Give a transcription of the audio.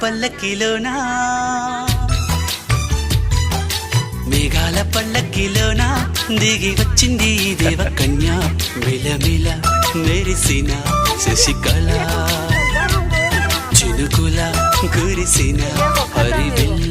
పల్లకిలోనా మేఘాల పల్లకిలోనా దిగి వచ్చింది దేవకన్య మిలమిల మెరిసిన శశికళ చినుకుల కురిసిన హరివిల్ల